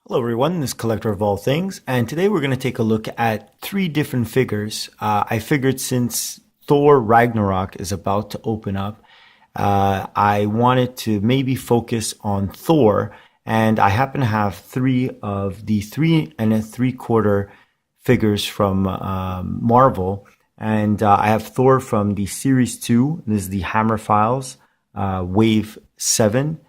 Hello everyone, this is Collector of All Things, and today we're going to take a look at three different figures. I figured since Thor Ragnarok is about to open up, I wanted to maybe focus on Thor, and I happen to have three of the 3 3/4 figures from Marvel, and I have Thor from the Series 2, this is the Hammer Files, Wave 7,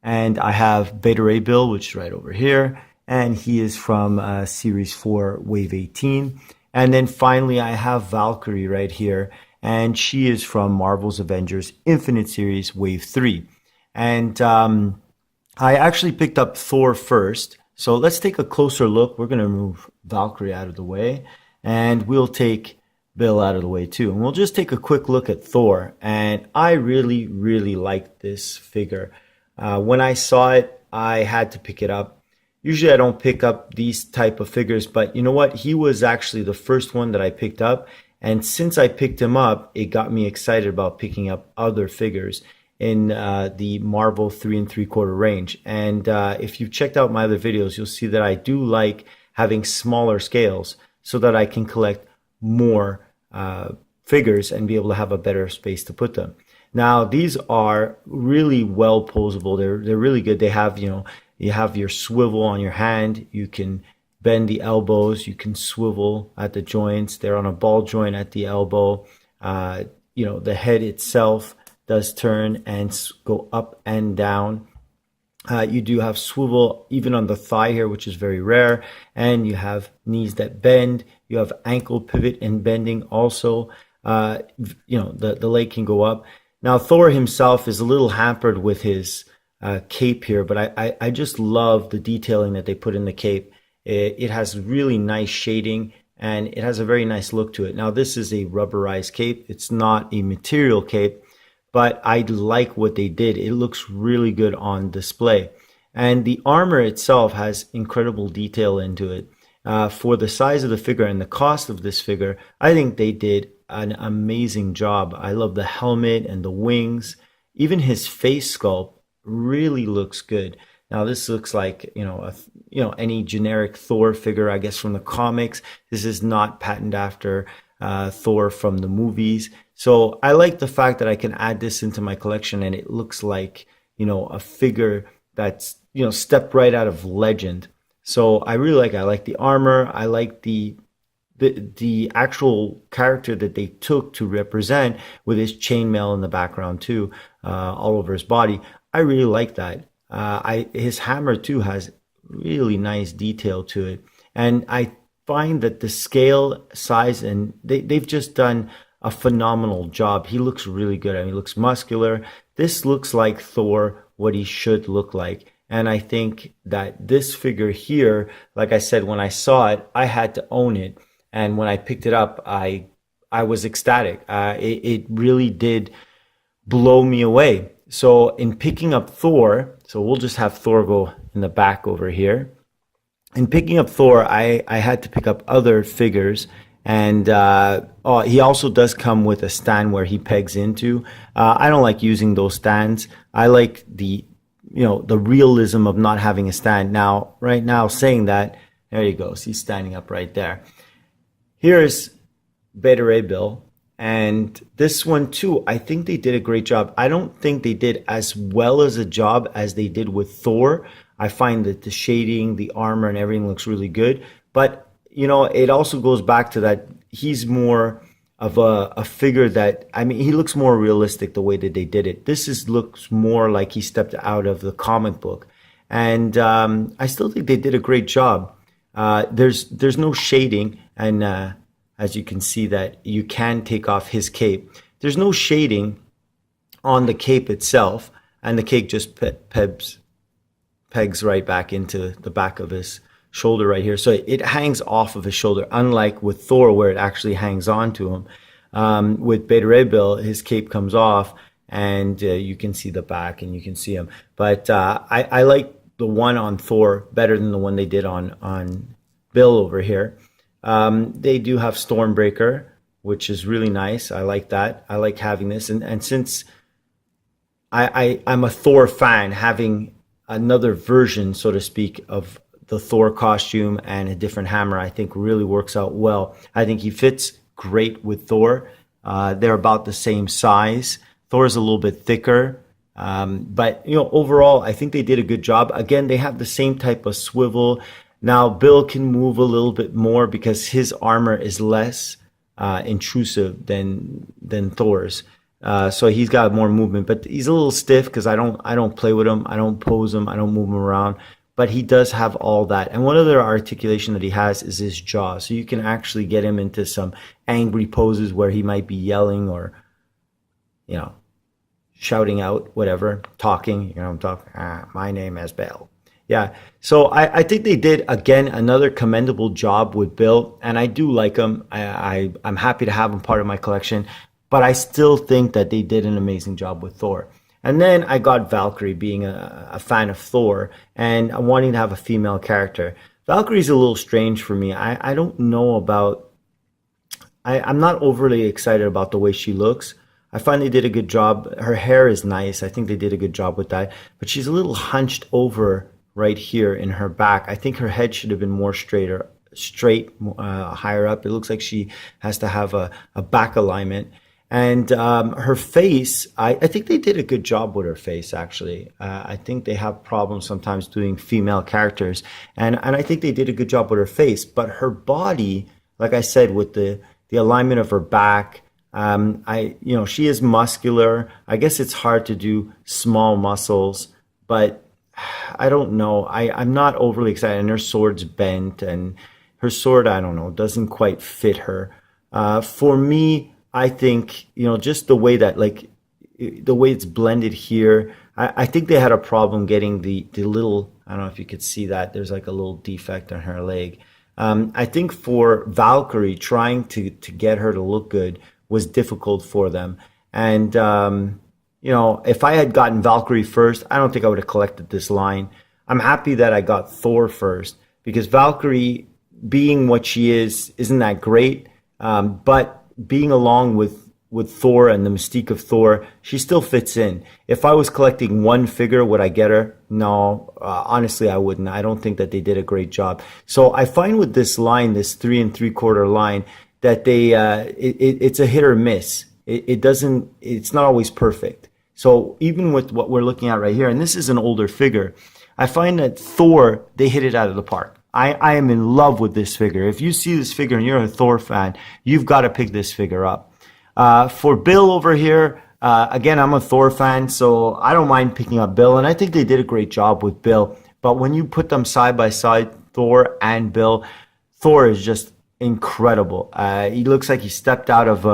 and I have Beta Ray Bill, which is right over here, and he is from Series 4, Wave 18. And then finally, I have Valkyrie right here, and she is from Marvel's Avengers Infinite Series, Wave 3. And I actually picked up Thor first, so let's take a closer look. We're going to move Valkyrie out of the way, and we'll take Bill out of the way too. And we'll just take a quick look at Thor, and I really, really liked this figure. When I saw it, I had to pick it up. Usually I don't pick up these type of figures, but you know what? He was actually the first one that I picked up. And since I picked him up, it got me excited about picking up other figures in the Marvel 3 3/4 range. And if you've checked out my other videos, you'll see that I do like having smaller scales so that I can collect more figures and be able to have a better space to put them. Now, these are really well posable. They're really good. They have, you have your swivel on your hand. You can bend the elbows. You can swivel at the joints. They're on a ball joint at the elbow. The head itself does turn and go up and down. You do have swivel even on the thigh here, which is very rare. And you have knees that bend. You have ankle pivot and bending also. The leg can go up. Now, Thor himself is a little hampered with his cape here, but I just love the detailing that they put in the cape. It has really nice shading, and it has a very nice look to it. Now, this is a rubberized cape. It's not a material cape, but I like what they did. It looks really good on display. And the armor itself has incredible detail into it. For the size of the figure and the cost of this figure, I think they did an amazing job. I love the helmet and the wings. Even his face sculpt really looks good. Now this looks like any generic Thor figure, I guess, from the comics. This is not patterned after Thor from the movies. So I like the fact that I can add this into my collection, and it looks like a figure that's stepped right out of legend. So I really like it. I like the armor. I like the actual character that they took to represent with his chainmail in the background too, all over his body. I really like that. His hammer too has really nice detail to it, and I find that the scale, size, and they've just done a phenomenal job. He looks really good. I mean, he looks muscular. This looks like Thor, what he should look like. And I think that this figure here, like I said, when I saw it, I had to own it. And when I picked it up, I was ecstatic. It really did blow me away. So in picking up Thor, so we'll just have Thor go in the back over here. In picking up Thor, I had to pick up other figures. And he also does come with a stand where he pegs into. I don't like using those stands. I like the realism of not having a stand. Now, right now, saying that, there you go. So he's standing up right there. Here's Beta Ray Bill, and this one too, I think they did a great job. I don't think they did as well as a job as they did with Thor. I find that the shading, the armor, and everything looks really good. But, it also goes back to that he's more of a figure that, he looks more realistic the way that they did it. This looks more like he stepped out of the comic book. And I still think they did a great job. There's no shading, and as you can see that you can take off his cape. There's no shading on the cape itself, and the cape just pegs right back into the back of his shoulder right here. So it hangs off of his shoulder, unlike with Thor where it actually hangs on to him. With Beta Ray Bill, his cape comes off, and you can see the back and you can see him. But I like the one on Thor better than the one they did on Bill over here. They do have Stormbreaker, which is really nice. I like that. I like having this. And since I'm a Thor fan, having another version, so to speak, of the Thor costume and a different hammer, I think really works out well. I think he fits great with Thor. They're about the same size. Thor's a little bit thicker. But, overall, I think they did a good job. Again, they have the same type of swivel. Now, Bill can move a little bit more because his armor is less intrusive than Thor's. So he's got more movement, but he's a little stiff because I don't play with him. I don't pose him. I don't move him around. But he does have all that. And one other articulation that he has is his jaw. So you can actually get him into some angry poses where he might be yelling or, shouting out, whatever, talking. I'm talking, my name is Bill. Yeah. So I think they did, again, another commendable job with Bill. And I do like him. I'm happy to have him part of my collection. But I still think that they did an amazing job with Thor. And then I got Valkyrie, being a fan of Thor and wanting to have a female character. Valkyrie's a little strange for me. I don't know about... I'm not overly excited about the way she looks. I find they did a good job. Her hair is nice. I think they did a good job with that. But she's a little hunched over right here in her back. I think her head should have been more straight, higher up. It looks like she has to have a back alignment. And her face, I think they did a good job with her face, actually. I think they have problems sometimes doing female characters. And I think they did a good job with her face. But her body, like I said, with the alignment of her back, she is muscular. I guess it's hard to do small muscles, but I don't know. I'm not overly excited. And her sword's bent, and her sword, I don't know, doesn't quite fit her. For me, I think, just the way that, the way it's blended here, I think they had a problem getting the little, I don't know if you could see that, there's like a little defect on her leg. I think for Valkyrie, trying to get her to look good was difficult for them. And, if I had gotten Valkyrie first, I don't think I would have collected this line. I'm happy that I got Thor first, because Valkyrie, being what she is, isn't that great. But being along with Thor and the mystique of Thor, she still fits in. If I was collecting one figure, would I get her? No, honestly, I wouldn't. I don't think that they did a great job. So I find with this line, this 3 3/4 line, that it's a hit or miss. It's not always perfect. So even with what we're looking at right here, and this is an older figure, I find that Thor, they hit it out of the park. I am in love with this figure. If you see this figure and you're a Thor fan, you've got to pick this figure up. For Bill over here, again, I'm a Thor fan, so I don't mind picking up Bill, and I think they did a great job with Bill. But when you put them side by side, Thor and Bill, Thor is just incredible. He looks like he stepped out of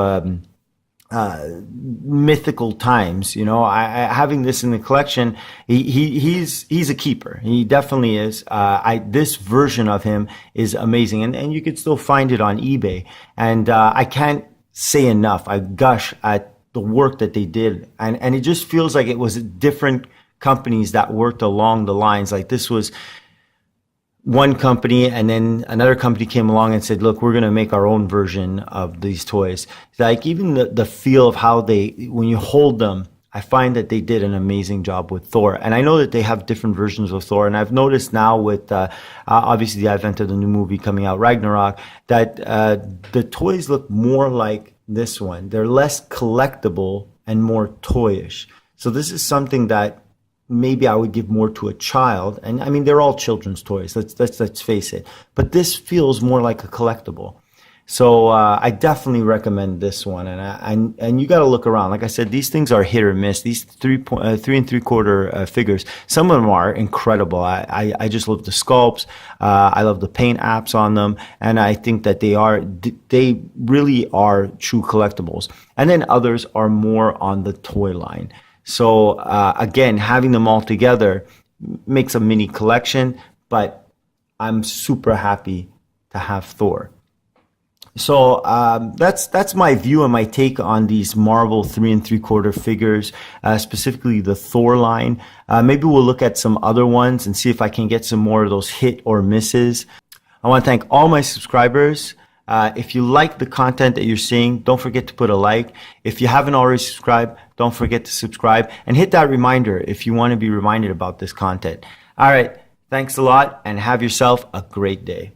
mythical times. Having this in the collection, he's a keeper. He definitely is. This version of him is amazing, and you could still find it on eBay. And I can't say enough. I gush at the work that they did, and it just feels like it was different companies that worked along the lines. Like, this was one company, and then another company came along and said, look, we're going to make our own version of these toys. Like, even the feel of how when you hold them, I find that they did an amazing job with Thor. And I know that they have different versions of Thor. And I've noticed now with, obviously, the advent of the new movie coming out, Ragnarok, that the toys look more like this one. They're less collectible and more toyish. So this is something that maybe I would give more to a child. And I mean, they're all children's toys. Let's face it. But this feels more like a collectible. So I definitely recommend this one. And you got to look around. Like I said, these things are hit or miss. These 3 3/4 figures, some of them are incredible. I just love the sculpts. I love the paint apps on them. And I think that they really are true collectibles. And then others are more on the toy line. So again, having them all together makes a mini collection, but I'm super happy to have Thor. So that's my view and my take on these Marvel 3 3/4 figures, specifically the Thor line. Maybe we'll look at some other ones and see if I can get some more of those hit or misses. I want to thank all my subscribers. If you like the content that you're seeing, don't forget to put a like. If you haven't already subscribed, don't forget to subscribe and hit that reminder if you want to be reminded about this content. All right. Thanks a lot and have yourself a great day.